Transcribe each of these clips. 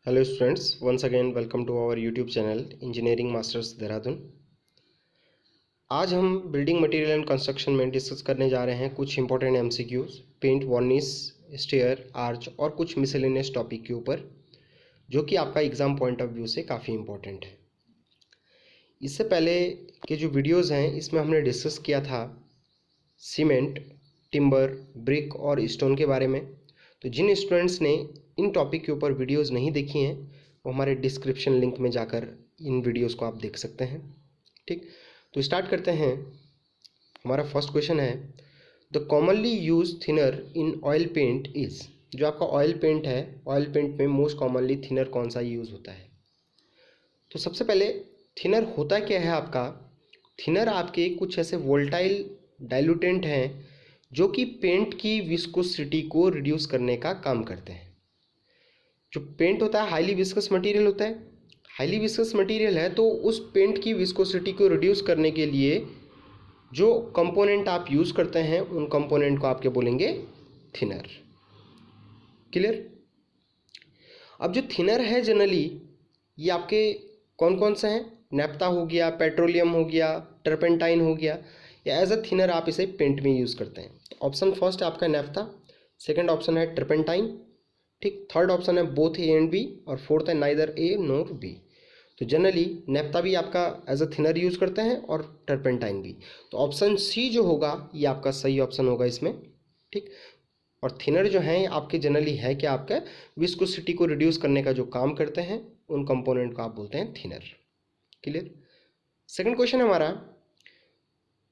Hello students, once again welcome to our YouTube channel engineering masters Dehradun. आज हम building material and construction में discuss करने जा रहे हैं कुछ important MCQs, paint, varnish, stair, arch और कुछ मिसलेनियस टॉपिक के ऊपर, जो कि आपका एग्जाम पॉइंट ऑफ व्यू से काफ़ी इंपॉर्टेंट है। इससे पहले के जो वीडियोज़ हैं इसमें हमने डिस्कस किया था सीमेंट, टिम्बर, ब्रिक और स्टोन के बारे में। तो जिन स्टूडेंट्स ने इन टॉपिक के ऊपर वीडियोस नहीं देखी हैं वो हमारे डिस्क्रिप्शन लिंक में जाकर इन वीडियोस को आप देख सकते हैं। ठीक, तो स्टार्ट करते हैं। हमारा फर्स्ट क्वेश्चन है, the commonly use thinner in oil paint is. जो आपका ऑयल पेंट है, ऑयल पेंट में मोस्ट कॉमनली थिनर कौन सा यूज़ होता है? तो सबसे पहले थिनर होता क्या है आपका? थिनर आपके कुछ ऐसे वोल्टाइल डाइल्यूटेंट हैं जो कि पेंट की विस्कोसिटी को रिड्यूस करने का काम करते हैं। जो पेंट होता है हाईली विस्कस मटेरियल होता है, हाईली विस्कस मटेरियल है तो उस पेंट की विस्कोसिटी को रिड्यूस करने के लिए जो कंपोनेंट आप यूज़ करते हैं उन कंपोनेंट को आप क्या बोलेंगे? थिनर। क्लियर? अब जो थिनर है जनरली ये आपके कौन कौन से हैं? नैप्था हो गया, पेट्रोलियम हो गया, टर्पेंटाइन हो गया, या एज अ थिनर आप इसे पेंट में यूज़ करते हैं। ऑप्शन फर्स्ट है आपका नैप्था, सेकंड ऑप्शन है टर्पेंटाइन, ठीक, थर्ड ऑप्शन है बोथ ए एंड बी, और फोर्थ है नाइदर ए नोर बी। तो जनरली नैप्था भी आपका एज अ थिनर यूज़ करते हैं और टर्पेंटाइन भी। तो ऑप्शन सी जो होगा ये आपका सही ऑप्शन होगा इसमें। ठीक, और थिनर जो हैं आपके जनरली है कि आपका विस्कोसिटी को रिड्यूस करने का जो काम करते हैं उन कंपोनेंट को आप बोलते हैं थिनर। क्लियर? सेकंड क्वेश्चन हमारा,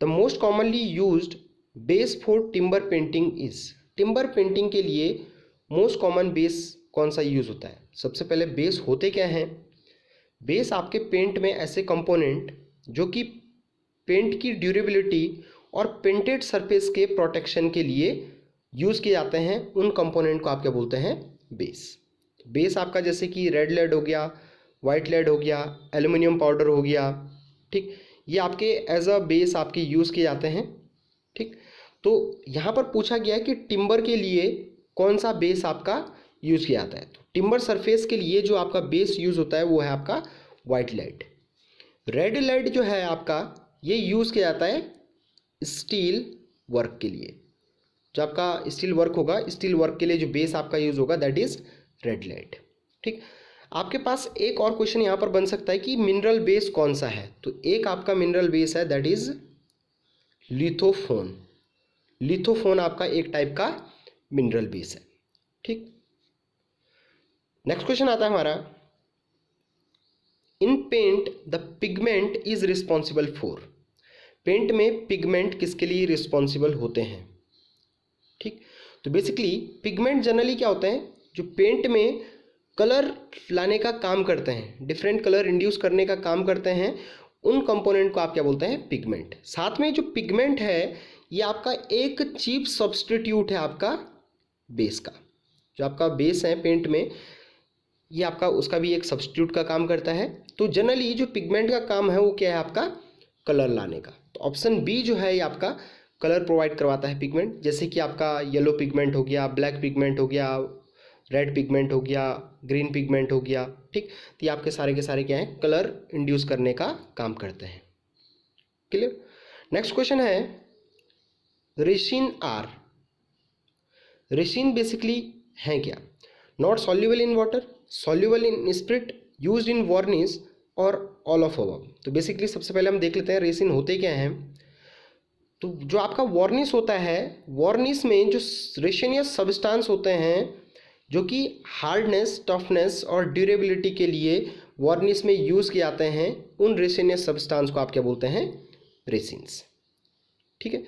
the most commonly used base for timber painting is. Timber painting के लिए मोस्ट कॉमन बेस कौन सा यूज होता है? सबसे पहले बेस होते क्या हैं? बेस आपके पेंट में ऐसे कंपोनेंट जो कि पेंट की ड्यूरेबिलिटी और पेंटेड सरफेस के प्रोटेक्शन के लिए यूज़ किए जाते हैं, उन कंपोनेंट को आप क्या बोलते हैं? बेस। बेस आपका जैसे कि रेड लेड हो गया, वाइट लेड हो गया, एल्युमिनियम पाउडर हो गया, ठीक, ये आपके एज अ बेस आपके यूज़ किए जाते हैं। ठीक, तो यहाँ पर पूछा गया है कि टिम्बर के लिए कौन सा बेस आपका यूज़ किया जाता है। तो टिम्बर सरफेस के लिए जो आपका बेस यूज़ होता है वो है आपका वाइट लेड। रेड लेड जो है आपका ये यूज़ किया जाता है स्टील वर्क के लिए। जो आपका स्टील वर्क होगा, स्टील वर्क के लिए जो बेस आपका यूज़ होगा दैट इज़ रेड लेड। ठीक, आपके पास एक और क्वेश्चन यहाँ पर बन सकता है कि मिनरल बेस कौन सा है? तो एक आपका मिनरल बेस है दैट इज़ लिथोफोन। लिथोफोन आपका एक टाइप का मिनरल बेस है। ठीक, नेक्स्ट क्वेश्चन आता है हमारा, in paint the pigment is responsible for. Paint में पिगमेंट किसके लिए रिस्पॉन्सिबल होते हैं? ठीक, तो बेसिकली पिगमेंट जनरली क्या होते हैं? जो पेंट में कलर लाने का काम करते हैं, डिफरेंट कलर इंड्यूस करने का काम करते हैं, उन कंपोनेंट को आप क्या बोलते हैं? पिगमेंट। साथ में जो पिगमेंट है ये आपका एक चीप सब्सटीट्यूट है आपका बेस का। जो आपका बेस है पेंट में ये आपका उसका भी एक सब्स्टिट्यूट का काम करता है। तो जनरली जो पिगमेंट का काम है वो क्या है आपका? कलर लाने का। तो ऑप्शन बी जो है ये आपका कलर प्रोवाइड करवाता है पिगमेंट, जैसे कि आपका येलो पिगमेंट हो गया, ब्लैक पिगमेंट हो गया, रेड पिगमेंट हो गया, ग्रीन पिगमेंट हो गया। ठीक, तो ये आपके सारे के सारे क्या हैं? कलर इंड्यूस करने का काम करते हैं। क्लियर? नेक्स्ट क्वेश्चन है, रेसिन आर। रेसिन बेसिकली है क्या? Not soluble in water, soluble in spirit, used in varnish और ऑल ऑफ अबव। तो बेसिकली सबसे पहले हम देख लेते हैं रेसिन होते क्या हैं। तो जो आपका वार्निश होता है, वार्निश में जो रेसिनियस सब्सटेंस होते हैं जो कि हार्डनेस, टफनेस और ड्यूरेबिलिटी के लिए वार्निश में यूज़ किए जाते हैं, उन रेसिनियस सब्सटेंस को आप क्या बोलते हैं? रेसिन्स। ठीक है,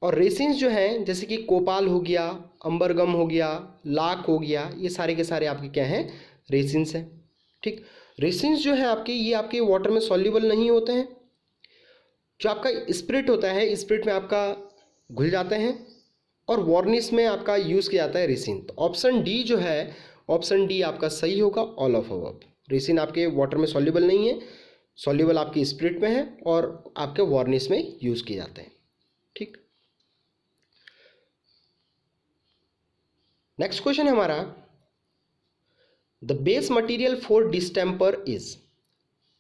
और रेसिन्स जो हैं जैसे कि कोपाल हो गया, अंबरगम हो गया, लाख हो गया, ये सारे के सारे आपके क्या हैं? रेसिन्स हैं। ठीक, रेसिन्स जो है आपके ये आपके वाटर में सॉल्युबल नहीं होते हैं। जो आपका स्पिरिट होता है, स्पिरिट में आपका घुल जाते हैं, और वार्निश में आपका यूज़ किया जाता है रेसिन। तो ऑप्शन डी जो है, ऑप्शन डी आपका सही होगा, ऑल ऑफ अबव। रेसिन आपके वाटर में सॉल्युबल नहीं है, सॉल्युबल आपके स्पिरिट में है और आपके वार्निश में यूज़ किए जाते हैं। ठीक, नेक्स्ट क्वेश्चन है हमारा, the base material for distemper is,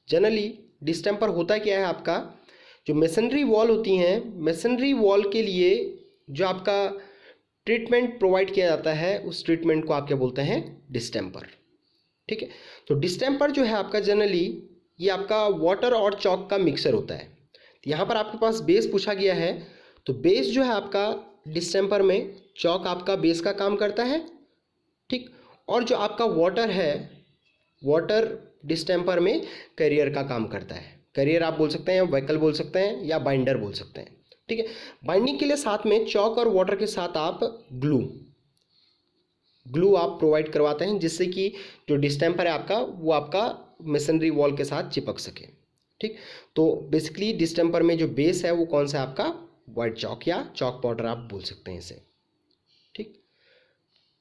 generally distemper होता क्या है आपका, जो मेसनरी वॉल होती हैं, मेसनरी वॉल के लिए जो आपका ट्रीटमेंट प्रोवाइड किया जाता है उस ट्रीटमेंट को आप क्या बोलते हैं, डिस्टेम्पर। ठीक है, तो डिस्टेम्पर जो है आपका जनरली ये आपका वाटर और चॉक का मिक्सर होता है। तो यहाँ पर आपके पास बेस पूछा गया है, तो बेस जो है आपका डिस्टेम्पर में, चॉक आपका बेस का काम करता है, ठीक, और जो आपका वाटर है, वाटर डिस्टेम्पर में कैरियर का काम करता है। कैरियर आप बोल सकते हैं, व्हीकल बोल सकते हैं, या बाइंडर बोल सकते हैं। ठीक है, बाइंडिंग के लिए साथ में चॉक और वाटर के साथ आप ग्लू आप प्रोवाइड करवाते हैं, जिससे कि जो डिस्टेम्पर है आपका वो आपका मेसनरी वॉल के साथ चिपक सके। ठीक, तो बेसिकली डिस्टेम्पर में जो बेस है वो कौन सा है आपका, वाइट चॉक या चॉक पाउडर आप बोल सकते हैं इसे। ठीक,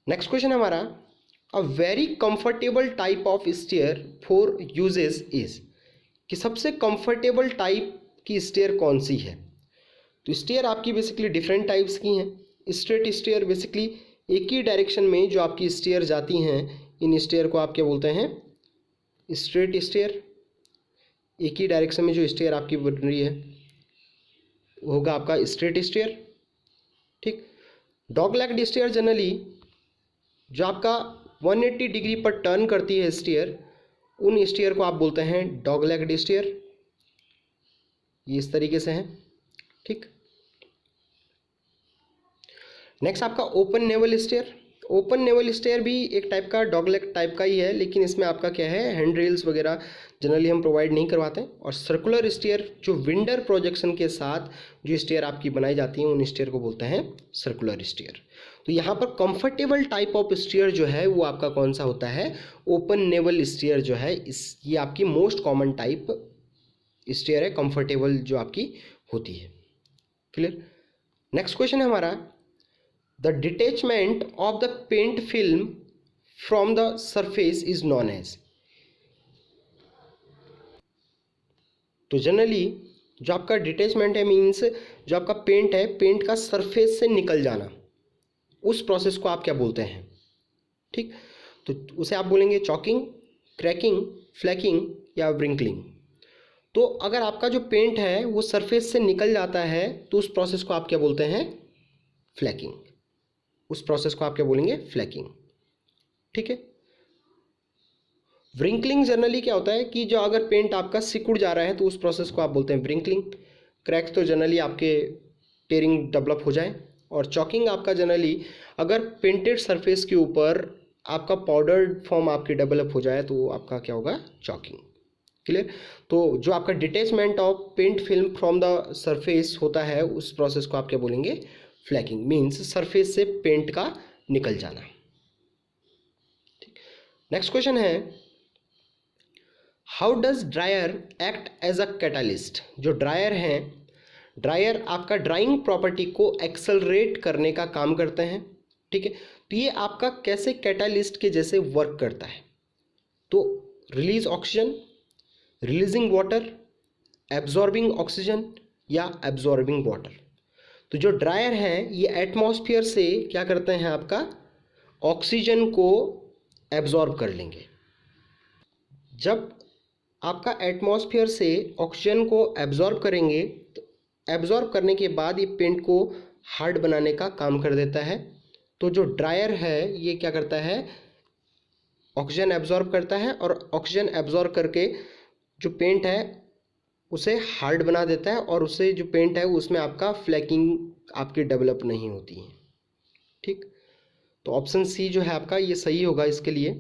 नेक्स्ट क्वेश्चन हमारा, a very comfortable type of stair for uses is, कि सबसे कंफर्टेबल टाइप की स्टेयर कौन सी है। तो स्टेयर आपकी बेसिकली डिफरेंट टाइप्स की हैं। स्ट्रेट स्टेयर बेसिकली एक ही डायरेक्शन में जो आपकी स्टेयर जाती हैं, इन स्टेयर को आप क्या बोलते हैं, स्ट्रेट स्टेयर। एक ही डायरेक्शन में जो स्टेयर आपकी बन रही है होगा आपका स्ट्रेट स्टेयर। ठीक, डॉग लेग्ड स्टेयर जनरली जो आपका 180 डिग्री पर टर्न करती है स्टेयर, उन स्टेयर को आप बोलते हैं डॉग लेग्ड स्टेयर। ये इस तरीके से है। ठीक, नेक्स्ट आपका open newel stair. Open newel stair भी एक टाइप का डॉग लेग टाइप का ही है, लेकिन इसमें आपका क्या है, हैंड रेल्स वगैरह जनरली हम प्रोवाइड नहीं करवाते हैं। और सर्कुलर स्टेयर जो विंडर प्रोजेक्शन के साथ जो स्टेयर आपकी बनाई जाती हैं, उन स्टेयर को बोलते हैं सर्कुलर स्टेयर। तो यहाँ पर कंफर्टेबल टाइप ऑफ स्टेयर जो है वो आपका कौन सा होता है, ओपन नेवल स्टेयर जो है, इस ये आपकी मोस्ट कॉमन टाइप स्टेयर है, कंफर्टेबल जो आपकी होती है। क्लियर। नेक्स्ट क्वेश्चन है हमारा, the detachment of the paint film from the surface is known as. तो जनरली जो आपका डिटैचमेंट है मीन्स जो आपका पेंट है, पेंट का सरफेस से निकल जाना, उस प्रोसेस को आप क्या बोलते हैं। ठीक, तो उसे आप बोलेंगे चॉकिंग, क्रैकिंग, फ्लैकिंग या व्रिंकलिंग। तो अगर आपका जो पेंट है वो सरफेस से निकल जाता है तो उस प्रोसेस को आप क्या बोलते हैं, फ्लैकिंग। उस प्रोसेस को आप क्या बोलेंगे, फ्लैकिंग। ठीक है, व्रिंकलिंग जनरली क्या होता है कि जो अगर पेंट आपका सिकुड़ जा रहा है तो उस प्रोसेस को आप बोलते हैं व्रिंकलिंग। क्रैक्स तो जनरली आपके टेयरिंग डेवलप हो जाए। और चॉकिंग आपका जनरली अगर पेंटेड सरफेस के ऊपर आपका पाउडर्ड फॉर्म आपकी डेवलप हो जाए तो आपका क्या होगा, चॉकिंग। क्लियर। तो जो आपका detachment of paint film from the surface होता है उस प्रोसेस को आप क्या बोलेंगे, फ्लैकिंग। मीन्स सरफेस से पेंट का निकल जाना। नेक्स्ट क्वेश्चन है, how does dryer act as a catalyst. जो ड्रायर है, ड्रायर आपका ड्राइंग प्रॉपर्टी को एक्सेलरेट करने का काम करते हैं। ठीक है, तो ये आपका कैसे कैटालिस्ट के जैसे वर्क करता है। तो release oxygen, releasing water, absorbing oxygen या एब्जॉर्बिंग वाटर। तो जो ड्रायर है ये एटमॉस्फेयर से क्या करते हैं, आपका ऑक्सीजन को एब्जॉर्ब कर लेंगे। जब आपका एटमॉस्फेयर से ऑक्सीजन को एब्जॉर्ब करेंगे तो एब्जॉर्ब करने के बाद ये पेंट को हार्ड बनाने का काम कर देता है। तो जो ड्रायर है ये क्या करता है, ऑक्सीजन एब्जॉर्ब करता है और ऑक्सीजन एब्जॉर्ब करके जो पेंट है उसे हार्ड बना देता है, और उससे जो पेंट है उसमें आपका फ्लैकिंग आपकी डेवलप नहीं होती है। ठीक, तो ऑप्शन सी जो है आपका ये सही होगा इसके लिए।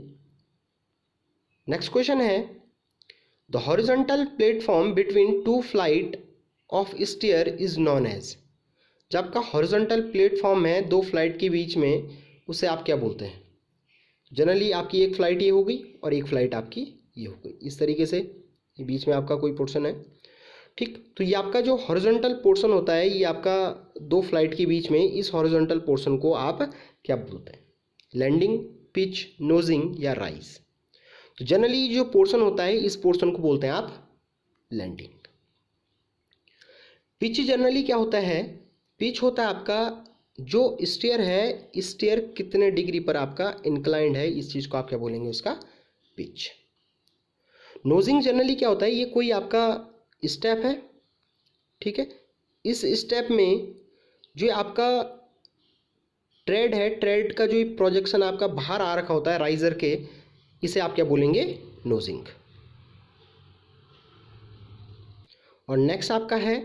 नेक्स्ट क्वेश्चन है, the horizontal platform between two flight of stair is known as. जब आपका हॉरिजॉन्टल प्लेटफॉर्म है दो फ्लाइट के बीच में, उसे आप क्या बोलते हैं। जनरली आपकी एक फ़्लाइट ये हो गई और एक फ़्लाइट आपकी ये हो गई, इस तरीके से ये बीच में आपका कोई पोर्शन है। ठीक, तो ये आपका जो हॉरिजॉन्टल पोर्शन होता है ये आपका दो फ्लाइट के बीच में, इस हॉरिजॉन्टल पोर्शन को आप क्या बोलते हैं, लैंडिंग, पिच, नोजिंग या राइज। तो जनरली जो पोर्शन होता है इस पोर्शन को बोलते हैं आप लैंडिंग। पिच जनरली क्या होता है, पिच होता है आपका जो स्टेयर है, स्टेयर कितने डिग्री पर आपका इंक्लाइंड है, इस चीज़ को आप क्या बोलेंगे, उसका पिच। नोजिंग जनरली क्या होता है, ये कोई आपका स्टेप है, ठीक है। इस स्टेप में जो आपका ट्रेड है, ट्रेड का जो प्रोजेक्शन आपका बाहर आ रखा होता है राइजर के, इसे आप क्या बोलेंगे, नोजिंग। और नेक्स्ट आपका है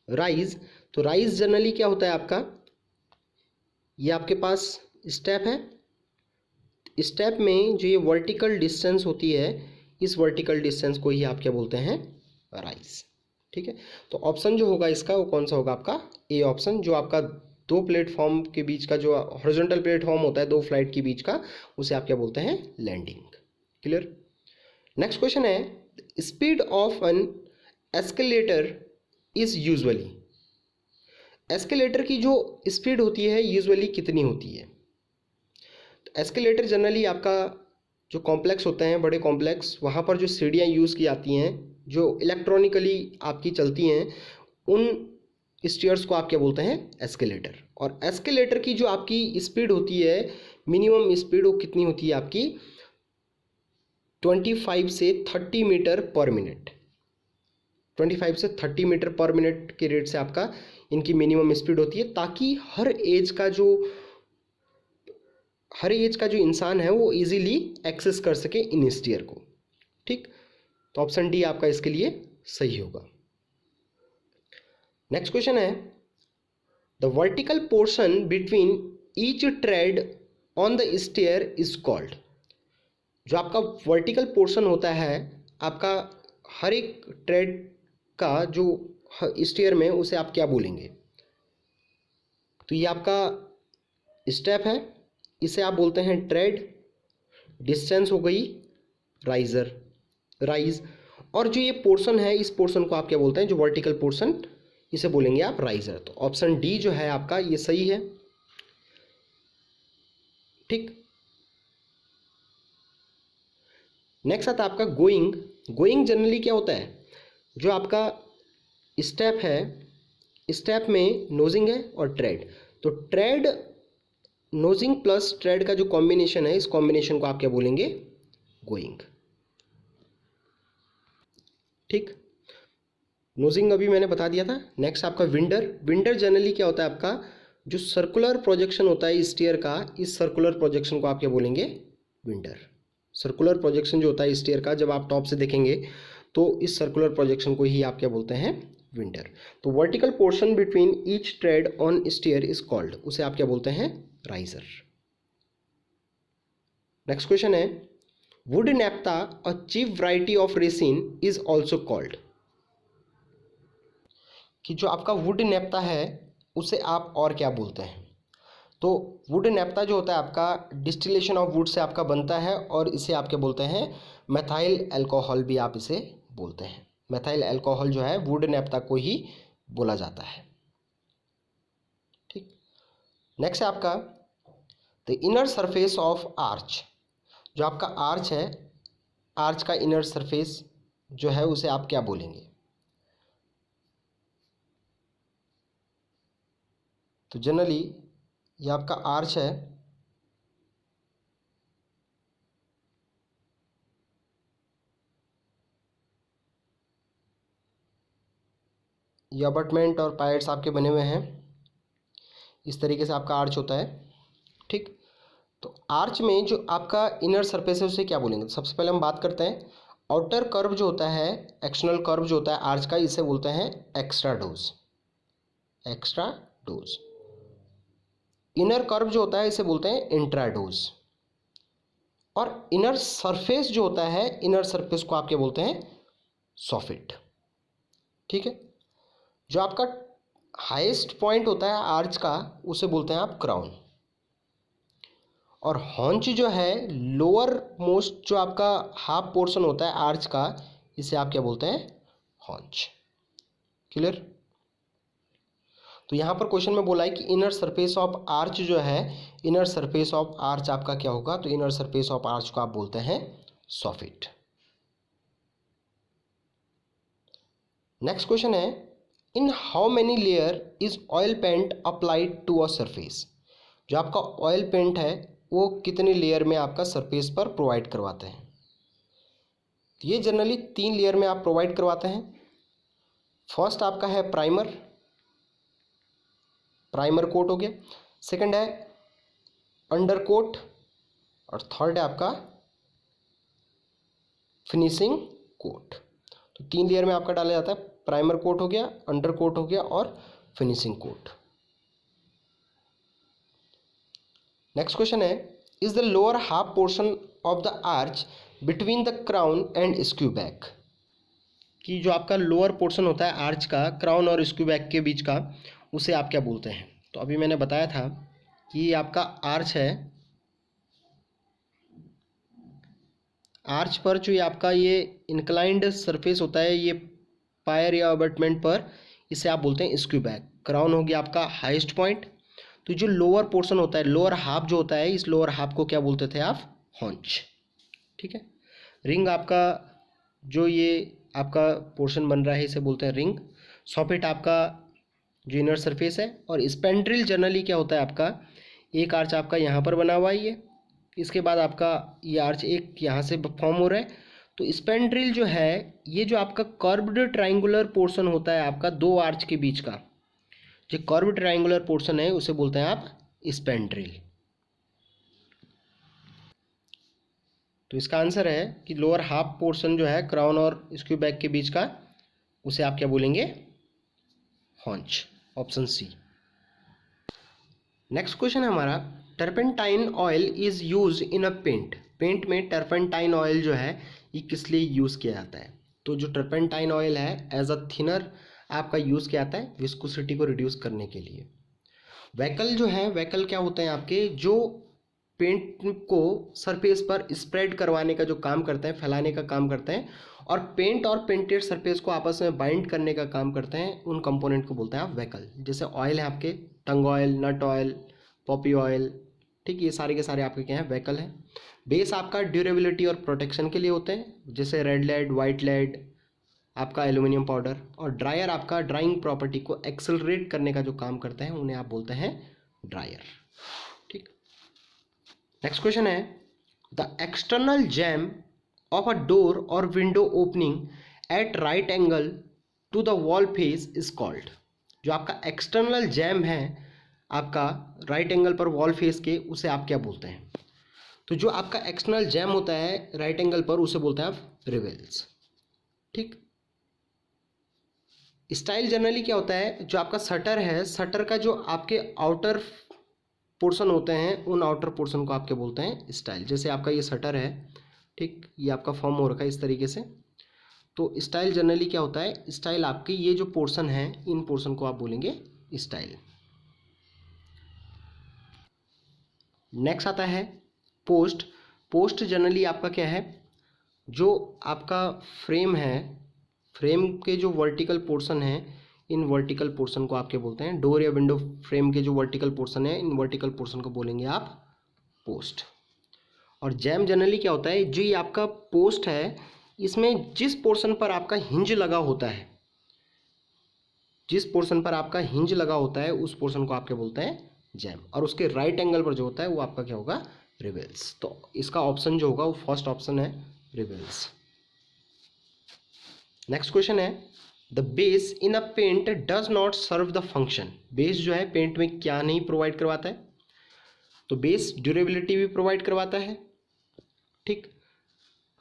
राइज। तो राइज जनरली क्या होता है आपका, ये आपके पास स्टेप है, स्टेप में जो ये वर्टिकल डिस्टेंस होती है, इस वर्टिकल डिस्टेंस को ही आप क्या बोलते हैं, राइज, ठीक है। तो ऑप्शन जो होगा इसका वो कौन सा होगा, आपका ए ऑप्शन, जो आपका दो प्लेटफॉर्म के बीच का जो हॉरिजॉन्टल प्लेटफॉर्म होता है दो फ्लाइट के बीच का, उसे आप क्या बोलते हैं, लैंडिंग। क्लियर। नेक्स्ट क्वेश्चन है, speed of an escalator is usually, escalator की जो स्पीड होती है यूजुअली कितनी होती है। तो एस्केलेटर जनरली आपका जो कॉम्प्लेक्स होते हैं, बड़े कॉम्प्लेक्स, वहाँ पर जो सीढ़ियाँ यूज़ की जाती हैं, जो इलेक्ट्रॉनिकली आपकी चलती हैं, उन स्टेयर्स को आप क्या बोलते हैं, एस्केलेटर। और एस्केलेटर की जो आपकी स्पीड होती है, मिनिमम स्पीड वो कितनी होती है आपकी, 25 से 30 मीटर पर मिनट, 25 से 30 मीटर पर मिनट के रेट से आपका इनकी मिनिमम स्पीड होती है, ताकि हर एज का जो इंसान है वो इजीली एक्सेस कर सके इन स्टेयर को, ठीक। तो ऑप्शन डी आपका इसके लिए सही होगा। नेक्स्ट क्वेश्चन है, the vertical portion between each tread on the stair is called, जो आपका वर्टिकल पोर्शन होता है आपका हर एक ट्रेड का जो स्टेयर में, उसे आप क्या बोलेंगे। तो ये आपका स्टेप है, इसे आप बोलते हैं ट्रेड, डिस्टेंस हो गई राइजर, राइज, और जो ये पोर्शन है, इस पोर्शन को आप क्या बोलते हैं, जो वर्टिकल पोर्शन, इसे बोलेंगे आप राइजर। तो ऑप्शन डी जो है आपका ये सही है, ठीक। नेक्स्ट आता है आपका गोइंग। गोइंग जनरली क्या होता है, जो आपका स्टेप है, स्टेप में नोजिंग है और ट्रेड, तो ट्रेड, नोजिंग प्लस ट्रेड का जो कॉम्बिनेशन है, इस कॉम्बिनेशन को आप क्या बोलेंगे, गोइंग, ठीक। नोजिंग अभी मैंने बता दिया था। नेक्स्ट आपका विंडर। विंडर जनरली क्या होता है आपका, जो सर्कुलर प्रोजेक्शन होता है स्टेयर का, इस सर्कुलर प्रोजेक्शन को आप क्या बोलेंगे, विंडर। सर्कुलर प्रोजेक्शन जो होता है स्टेयर का, जब आप टॉप से देखेंगे तो इस सर्कुलर प्रोजेक्शन को ही आप क्या बोलते हैं, विंडर। तो vertical portion between each tread on stair is called, उसे आप क्या बोलते हैं, राइजर। नेक्स्ट क्वेश्चन है, wood naphtha a chief variety of resin is also called, कि जो आपका वुड नैप्था है उसे आप और क्या बोलते हैं। तो वुड नैप्था जो होता है आपका डिस्टिलेशन ऑफ वुड से आपका बनता है, और इसे आप क्या बोलते हैं, मेथाइल अल्कोहल भी आप इसे बोलते हैं। मेथाइल अल्कोहल जो है वुड नैप्था को ही बोला जाता है, ठीक। नेक्स्ट है आपका the inner surface of arch, जो आपका आर्च है, आर्च का इनर सरफेस जो है उसे आप क्या बोलेंगे। तो जनरली ये आपका आर्च है, ये अबटमेंट और पाइल्स आपके बने हुए हैं, इस तरीके से आपका आर्च होता है, ठीक। तो आर्च में जो आपका इनर सरफेस है उसे क्या बोलेंगे। तो सबसे पहले हम बात करते हैं आउटर कर्व जो होता है, एक्सटर्नल कर्व जो होता है आर्च का, इसे बोलते हैं extra dose, extra dose. Inner curve जो होता है इसे बोलते हैं इंट्राडोज। और इनर सरफेस जो होता है, इनर सरफेस को आप क्या बोलते हैं, सॉफिट, ठीक है। जो आपका हाईएस्ट पॉइंट होता है आर्च का, उसे बोलते हैं आप क्राउन। और हॉन्च जो है, लोअर मोस्ट जो आपका हाफ पोर्शन होता है आर्च का, इसे आप क्या बोलते हैं, हॉन्च। क्लियर। तो यहाँ पर क्वेश्चन में बोला है कि इनर सरफेस ऑफ आर्च जो है, इनर सरफेस ऑफ आर्च आपका क्या होगा। तो इनर सरफेस ऑफ आर्च को आप बोलते हैं सॉफिट। नेक्स्ट क्वेश्चन है, in how many layer is oil paint applied to a surface. जो आपका ऑयल पेंट है वो कितनी लेयर में आपका सरफेस पर प्रोवाइड करवाते हैं। ये जनरली 3 लेयर में आप प्रोवाइड करवाते हैं। फर्स्ट आपका है प्राइमर, प्राइमर कोट हो गया। सेकंड है अंडर कोट और थर्ड है आपका फिनिशिंग कोट। तो 3 लेयर में आपका डाला जाता है, प्राइमर कोट हो गया, अंडर कोट हो गया और फिनिशिंग कोट। नेक्स्ट क्वेश्चन है, is the lower half portion of the arch between the crown and skew back. कि जो आपका लोअर पोर्शन होता है आर्च का क्राउन और स्क्यू बैक के बीच का, उसे आप क्या बोलते हैं। तो अभी मैंने बताया था कि ये आपका आर्च है, आर्च पर जो ये आपका ये इंक्लाइंड सरफेस होता है ये पायर या अबटमेंट पर, इसे आप बोलते हैं स्क्यू बैक। क्राउन हो गया आपका हाईएस्ट पॉइंट। तो जो लोअर पोर्शन होता है, लोअर हाफ जो होता है, इस लोअर हाफ को क्या बोलते थे आप, हॉन्च। ठीक है। रिंग आपका जो ये आपका पोर्शन बन रहा है इसे बोलते हैं रिंग। सॉकेट आपका जो इनर सरफेस है। और स्पेंड्रिल जनरली क्या होता है आपका, एक आर्च आपका यहाँ पर बना हुआ है ये, इसके बाद आपका ये आर्च एक यहाँ से फॉर्म हो रहा है। तो स्पेंड्रिल जो है ये जो आपका कर्व्ड ट्राइंगुलर पोर्शन होता है आपका दो आर्च के बीच का, जो कर्व्ड ट्राइंगुलर पोर्शन है उसे बोलते हैं आप स्पेंड्रिल। तो इसका आंसर है कि लोअर हाफ पोर्शन जो है क्राउन और स्क्यू बैक के बीच का, उसे आप क्या बोलेंगे, हॉन्च। Option C. नेक्स्ट क्वेश्चन है हमारा, turpentine oil is use in a paint. Paint में टर्पेंटाइन ऑयल जो है ये किस लिए यूज़ किया जाता है। तो जो टर्पेंटाइन ऑयल है एज अ थिनर आपका यूज़ किया जाता है विस्कोसिटी को रिड्यूस करने के लिए। वैकल जो है, वैकल क्या होते हैं आपके, जो पेंट को सरफेस पर स्प्रेड करवाने का जो काम करते हैं, फैलाने का काम करते हैं, और पेंट और पेंटेड सरफेस को आपस में बाइंड करने का काम करते हैं, उन कंपोनेंट को बोलते हैं आप वैकल। जैसे ऑयल है आपके, टंग oil, nut oil, Poppy oil, ठीक, ये सारे के सारे आपके क्या हैं, वैकल हैं। बेस आपका ड्यूरेबिलिटी और प्रोटेक्शन के लिए होते हैं, जैसे रेड लेड, वाइट लेड, आपका एल्यूमिनियम पाउडर। और ड्रायर आपका ड्राइंग प्रॉपर्टी को एक्सेलरेट करने का जो काम करते हैं उन्हें आप बोलते हैं ड्रायर। ठीक। नेक्स्ट क्वेश्चन है, the external jamb of a door और window opening at right angle to the wall face is called. जो आपका एक्सटर्नल जैम है आपका राइट एंगल पर वॉल फेस के, उसे आप क्या बोलते हैं। तो जो आपका एक्सटर्नल जैम होता है राइट एंगल पर, उसे बोलते हैं आप रिवेल्स। ठीक। स्टाइल जनरली क्या होता है, जो आपका शटर है, शटर का जो आपके आउटर पोर्शन होते हैं उन आउटर पोर्शन को आपके बोलते हैं स्टाइल। जैसे आपका ये शटर है, ठीक, ये आपका फॉर्म हो रखा है इस तरीके से। तो स्टाइल जनरली क्या होता है, स्टाइल आपके ये जो पोर्शन है इन पोर्शन को आप बोलेंगे स्टाइल। नेक्स्ट आता है पोस्ट। पोस्ट जनरली आपका क्या है, जो आपका फ्रेम है, फ्रेम के जो वर्टिकल पोर्शन है, इन वर्टिकल पोर्शन को आपके बोलते हैं, डोर या विंडो फ्रेम के जो वर्टिकल पोर्शन है इन वर्टिकल पोर्शन को बोलेंगे आप पोस्ट। और जैम जनरली क्या होता है, जो ये आपका पोस्ट है इसमें जिस पोर्शन पर आपका हिंज लगा होता है, जिस पोर्शन पर आपका हिंज लगा होता है उस पोर्शन को आपके बोलते हैं जैम। और उसके राइट एंगल पर जो होता है वो आपका क्या होगा, रिवेल्स। तो इसका ऑप्शन जो होगा वो फर्स्ट ऑप्शन है, रिवेल्स। नेक्स्ट क्वेश्चन है, the base in a paint does not serve the function. Base जो है पेंट में क्या नहीं प्रोवाइड करवाता है। तो बेस ड्यूरेबिलिटी भी प्रोवाइड करवाता है, ठीक,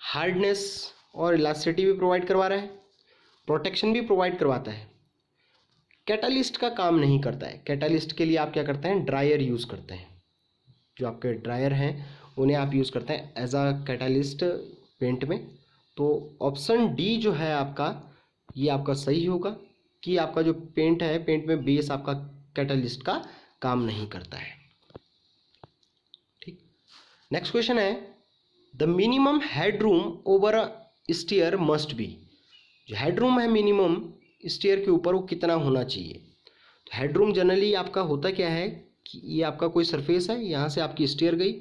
हार्डनेस और इलास्टिसिटी भी प्रोवाइड करवा रहा है, प्रोटेक्शन भी प्रोवाइड करवाता है। कैटालिस्ट का काम नहीं करता है। कैटालिस्ट के लिए आप क्या करते हैं, ड्रायर यूज़ करते हैं। जो आपके ड्रायर हैं उन्हें आप यूज़ करते हैं एज अ कैटालिस्ट पेंट में। तो ऑप्शन डी जो है आपका, ये आपका सही होगा कि आपका जो पेंट है, पेंट में बेस आपका कैटालिस्ट का काम नहीं करता है। ठीक। नेक्स्ट क्वेश्चन है, the minimum headroom over a stair must be. जो हेडरूम है मिनिमम स्टेयर के ऊपर, वो कितना होना चाहिए। तो हेडरूम जनरली आपका होता क्या है कि ये आपका कोई सरफेस है, यहाँ से आपकी स्टेयर गई,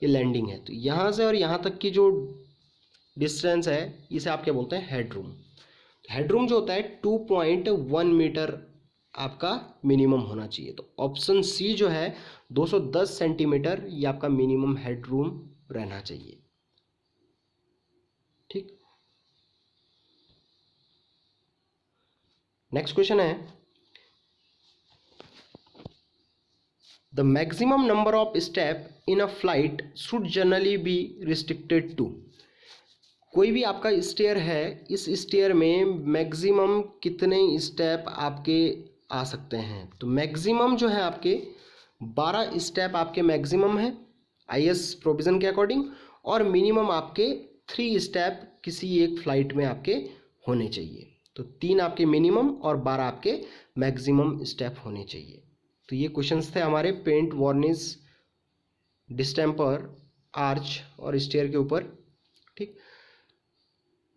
ये लैंडिंग है, तो यहाँ से और यहाँ तक की जो डिस्टेंस है इसे आप क्या बोलते हैं, हेडरूम। हेडरूम जो होता है 2.1 मीटर आपका मिनिमम होना चाहिए। तो ऑप्शन सी जो है 210 सेंटीमीटर ये आपका मिनिमम हेडरूम रहना चाहिए। ठीक, नेक्स्ट क्वेश्चन है the maximum number of step in a flight should generally be restricted to. कोई भी आपका स्टेयर है, इस स्टेयर में मैक्सिमम कितने स्टेप आपके आ सकते हैं? तो मैक्सिमम जो है आपके 12 स्टेप आपके मैक्सिमम है आईएस प्रोविज़न के अकॉर्डिंग, और मिनिमम आपके 3 स्टेप किसी एक फ्लाइट में आपके होने चाहिए। तो 3 आपके मिनिमम और 12 आपके मैक्सिमम स्टेप होने चाहिए। तो ये क्वेश्चंस थे हमारे पेंट, वार्निश, डिस्टेम्पर, आर्च और स्टेयर के ऊपर। ठीक,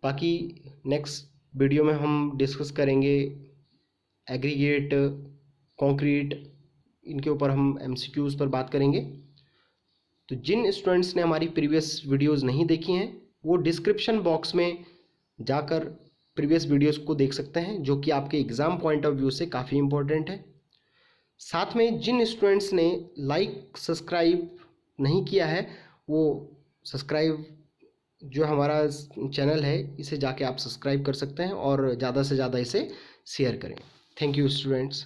बाकी नेक्स्ट वीडियो में हम डिस्कस करेंगे एग्रीगेट, कंक्रीट, इनके ऊपर हम एमसीक्यूज़ पर बात करेंगे। तो जिन स्टूडेंट्स ने हमारी प्रीवियस वीडियोस नहीं देखी हैं वो डिस्क्रिप्शन बॉक्स में जाकर प्रीवियस वीडियोस को देख सकते हैं, जो कि आपके एग्ज़ाम पॉइंट ऑफ व्यू से काफ़ी इम्पोर्टेंट है। साथ में जिन स्टूडेंट्स ने लाइक सब्सक्राइब नहीं किया है वो सब्सक्राइब, जो हमारा चैनल है इसे जाके आप सब्सक्राइब कर सकते हैं और ज़्यादा से ज़्यादा इसे शेयर करें। Thank you students.